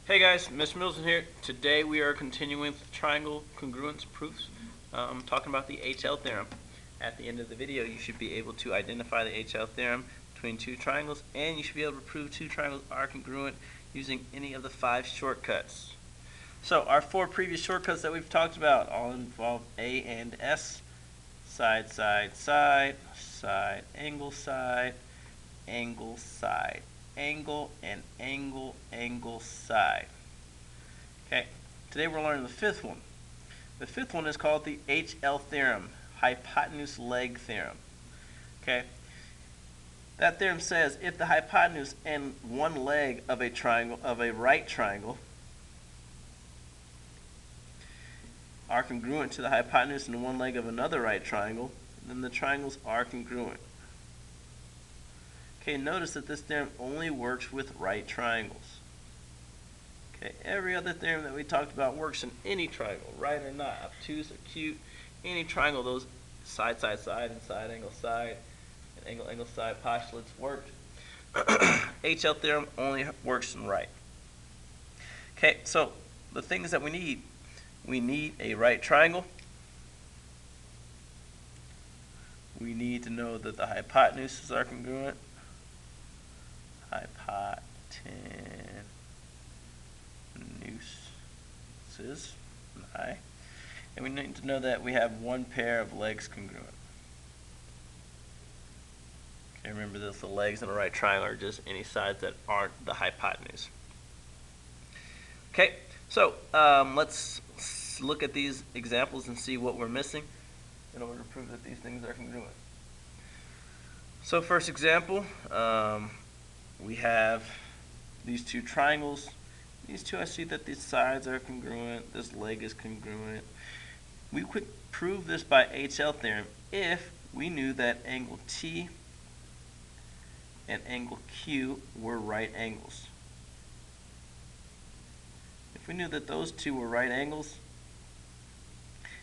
Hey guys, Mr. Milton here. Today we are continuing with triangle congruence proofs, talking about the HL theorem. At the end of the video, you should be able to identify the HL theorem between two triangles, and you should be able to prove two triangles are congruent using any of the 5 shortcuts. So our 4 previous shortcuts that we've talked about all involve A and S, side, side, side, side, angle, side, angle, side, angle, and angle, angle, side. Okay, today we're learning the 5th one. The 5th one is called the HL theorem, hypotenuse leg theorem. Okay, that theorem says if the hypotenuse and one leg of a triangle, of a right triangle, are congruent to the hypotenuse and one leg of another right triangle, then the triangles are congruent. Okay, notice that this theorem only works with right triangles. Okay, every other theorem that we talked about works in any triangle, right or not, obtuse, acute, any triangle, those side, side, side, and side, angle, side, and angle, angle, side postulates worked. HL theorem only works in right. Okay, so the things that we need a right triangle. We need to know that the hypotenuses are congruent. Hypotenuses, and we need to know that we have one pair of legs congruent. Okay, remember this, the legs in a right triangle are just any sides that aren't the hypotenuse. Okay, so let's look at these examples and see what we're missing in order to prove that these things are congruent. So first example, we have these two triangles. These two, I see that these sides are congruent, this leg is congruent. We could prove this by HL theorem if we knew that angle T and angle Q were right angles. If we knew that those two were right angles,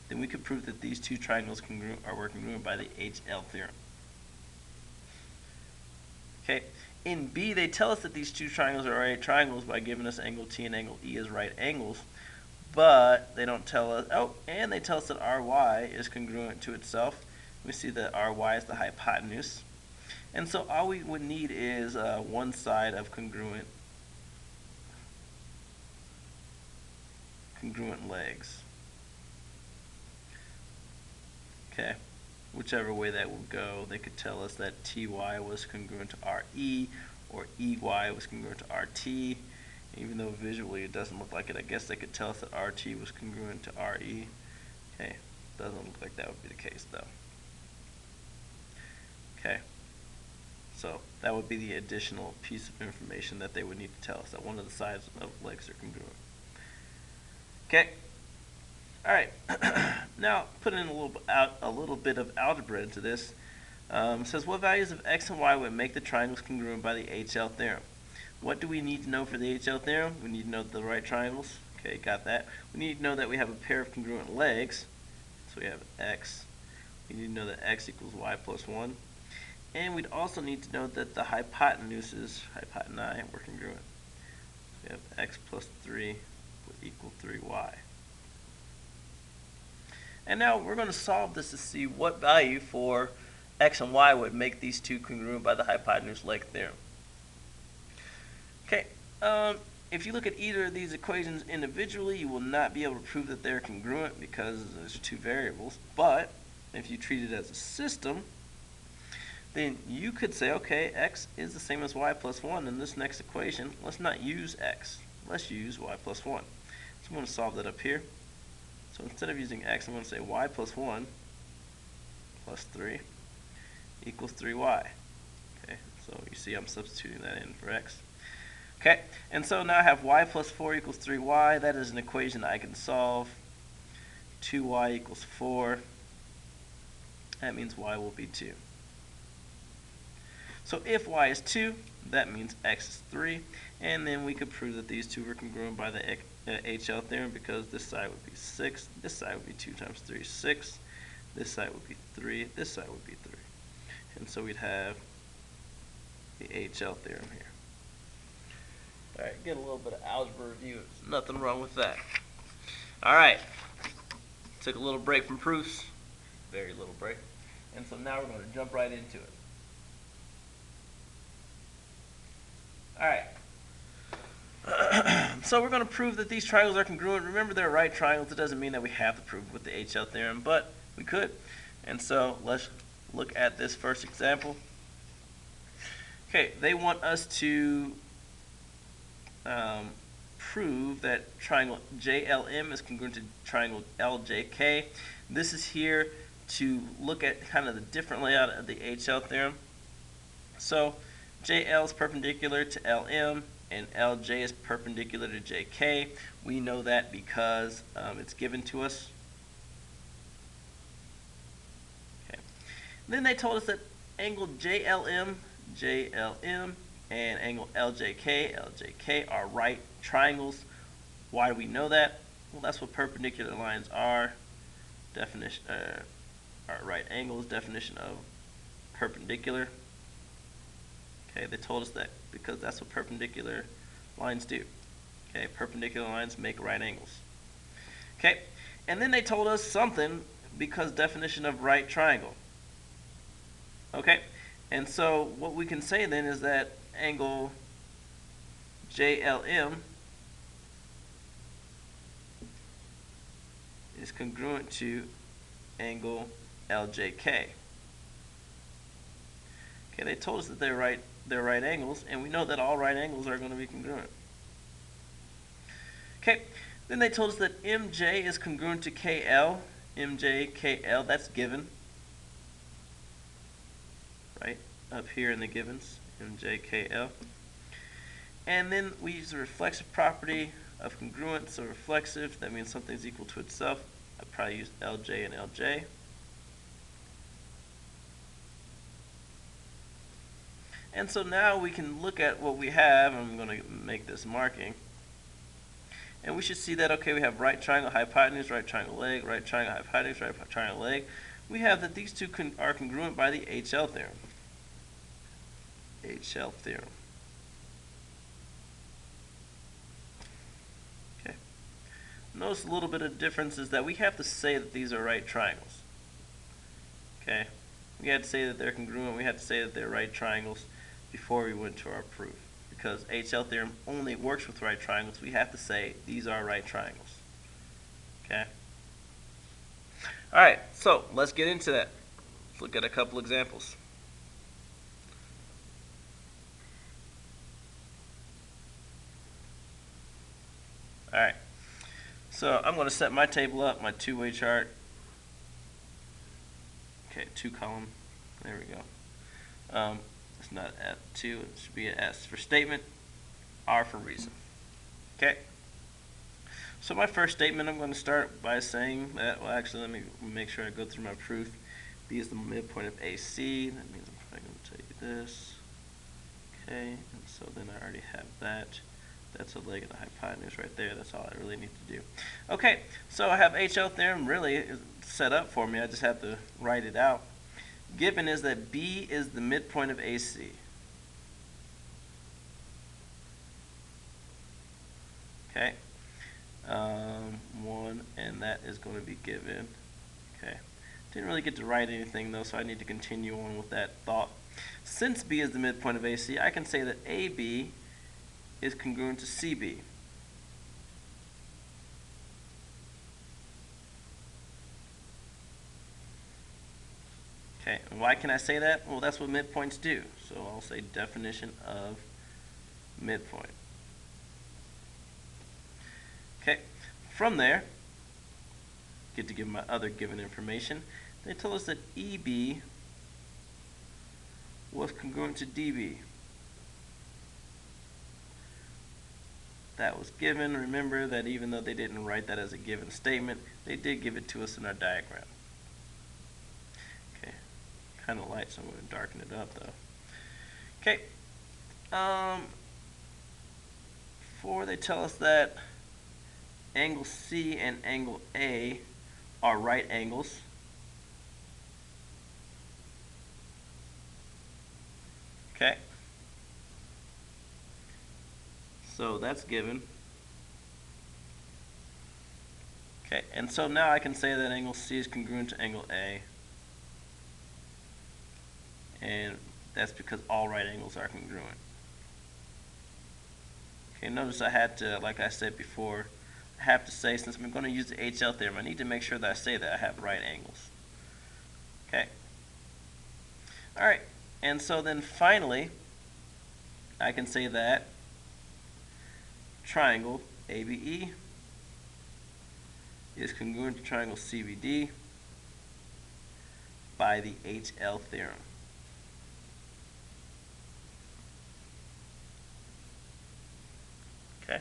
then we could prove that these two triangles were congruent by the HL theorem. Okay, in B, they tell us that these two triangles are right triangles by giving us angle T and angle E as right angles, but they don't tell us, and they tell us that RY is congruent to itself. We see that RY is the hypotenuse. And so all we would need is one side of congruent legs. Okay, whichever way that will go, they could tell us that TY was congruent to RE, or EY was congruent to RT. Even though visually it doesn't look like it, I guess they could tell us that RT was congruent to RE. Okay, doesn't look like that would be the case though. Okay, so that would be the additional piece of information that they would need to tell us, that one of the sides of legs are congruent. Okay, all right. Now put in a little bit of algebra into this. It says what values of x and y would make the triangles congruent by the HL theorem? What do we need to know for the HL theorem? We need to know the right triangles. Okay, got that. We need to know that we have a pair of congruent legs. So we have x. We need to know that x equals y plus 1. And we'd also need to know that the hypotenuses, hypoteni, were congruent. So we have x plus 3 would equal 3y. And now we're going to solve this to see what value for x and y would make these two congruent by the hypotenuse leg theorem. Okay, if you look at either of these equations individually, you will not be able to prove that they're congruent because there's two variables. But if you treat it as a system, then you could say, okay, x is the same as y plus 1 in this next equation. Let's not use x. Let's use y plus 1. So I'm going to solve that up here. So instead of using x, I'm going to say y plus 1 plus 3 equals 3y. Okay, so you see I'm substituting that in for x. Okay, and so now I have y plus 4 equals 3y. That is an equation I can solve. 2y equals 4. That means y will be 2. So if y is 2, that means x is 3. And then we could prove that these two are congruent by the HL theorem because this side would be 6. This side would be 2 times 3 is 6. This side would be 3. This side would be 3. And so we'd have the HL theorem here. Alright, get a little bit of algebra review. There's nothing wrong with that. Alright, took a little break from proofs, very little break, and so now we're going to jump right into it. Alright, so we're going to prove that these triangles are congruent. Remember, they're right triangles. It doesn't mean that we have to prove it with the HL theorem, but we could. And so let's look at this first example. Okay, they want us to prove that triangle JLM is congruent to triangle LJK. This is here to look at kind of the different layout of the HL theorem. So JL is perpendicular to LM and LJ is perpendicular to JK. We know that because it's given to us. Okay. Then they told us that angle JLM and angle LJK are right triangles. Why do we know that? Well, that's what perpendicular lines are. Definition are right angles. Definition of perpendicular. Okay, they told us that because that's what perpendicular lines do. Okay, perpendicular lines make right angles. Okay, and then they told us something because definition of right triangle. Okay, and so what we can say then is that angle JLM is congruent to angle LJK. Okay, they told us that they're right angles, and we know that all right angles are going to be congruent. Okay, then they told us that MJ is congruent to KL. MJ, KL, that's given. Right, up here in the givens, MJ, KL. And then we use the reflexive property of congruence. So reflexive, that means something's equal to itself. I'd probably use LJ and LJ. And so now we can look at what we have. I'm going to make this marking. And we should see that, okay, we have right triangle hypotenuse, right triangle leg, right triangle hypotenuse, right triangle leg. We have that these two are congruent by the HL theorem. HL theorem. Okay. Notice a little bit of difference is that we have to say that these are right triangles. Okay. We had to say that they're congruent. We had to say that they're right triangles before we went to our proof. Because HL theorem only works with right triangles, we have to say these are right triangles. Okay? Alright, so let's get into that. Let's look at a couple examples. Alright, so I'm going to set my table up, my two-way chart. Okay, 2-column. There we go. It's not at 2, it should be an S for statement, R for reason. Okay. So my first statement, I'm going to start by saying that, well, actually, let me make sure I go through my proof. B is the midpoint of AC. That means I'm probably going to tell you this. Okay, and so then I already have that. That's a leg of the hypotenuse right there. That's all I really need to do. Okay, so I have HL theorem really set up for me. I just have to write it out. Given is that B is the midpoint of AC. Okay. One, and that is going to be given. Okay. Didn't really get to write anything though, so I need to continue on with that thought. Since B is the midpoint of AC, I can say that AB is congruent to CB. Okay, and why can I say that? Well, that's what midpoints do. So I'll say definition of midpoint. Okay, from there, get to give my other given information. They told us that EB was congruent to DB. That was given. Remember that even though they didn't write that as a given statement, they did give it to us in our diagram. Okay, kind of light, so I'm going to darken it up though. Okay, before they tell us that angle C and angle A are right angles. Okay. So that's given. Okay, and so now I can say that angle C is congruent to angle A. And that's because all right angles are congruent. Okay, notice I had to, like I said before, I have to say, since I'm going to use the HL theorem, I need to make sure that I say that I have right angles. Okay. Alright, and so then finally, I can say that triangle ABE is congruent to triangle CBD by the HL theorem. Okay.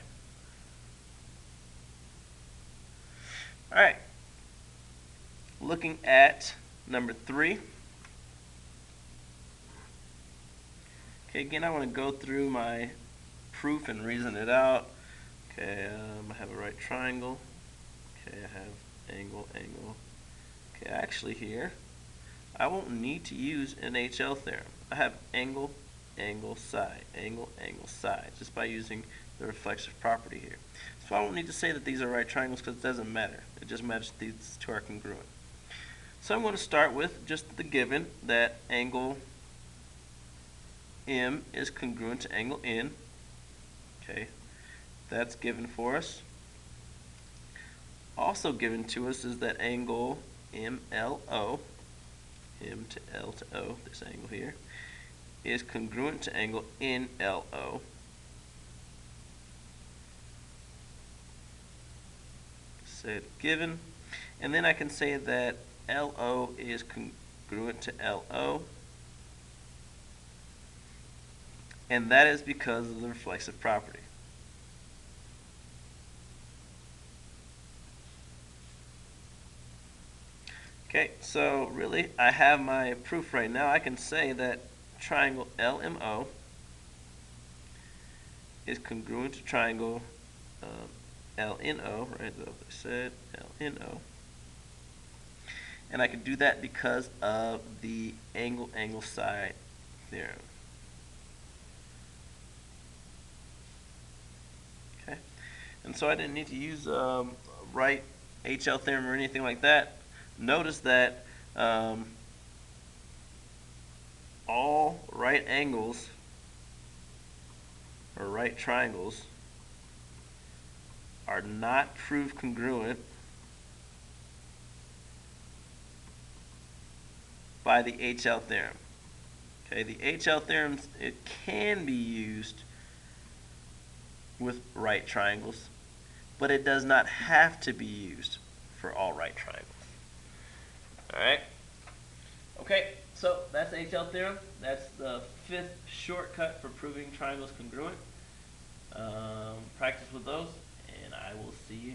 All right. Looking at number 3. Okay, again, I want to go through my proof and reason it out. Okay, I have a right triangle. Okay, I have angle, angle. Okay, actually here, I won't need to use an HL theorem. I have angle, angle, side, angle, angle, side, just by using the reflexive property here. So I won't need to say that these are right triangles because it doesn't matter. It just matters these two are congruent. So I'm going to start with just the given that angle M is congruent to angle N. Okay, that's given for us. Also given to us is that angle MLO, M to L to O, this angle here, is congruent to angle NLO. So given, and then I can say that LO is congruent to LO, and that is because of the reflexive property. Okay, so really I have my proof right now. I can say that triangle LMO is congruent to triangle LNO, right? That's what I said, LNO. And I can do that because of the angle side theorem. Okay, and so I didn't need to use right HL theorem or anything like that. Notice that all right angles or right triangles are not proved congruent by the HL theorem. Okay, the HL theorem, it can be used with right triangles, but it does not have to be used for all right triangles. Alright? Okay, so that's the HL theorem. That's the 5th shortcut for proving triangles congruent. Practice with those, and I will see you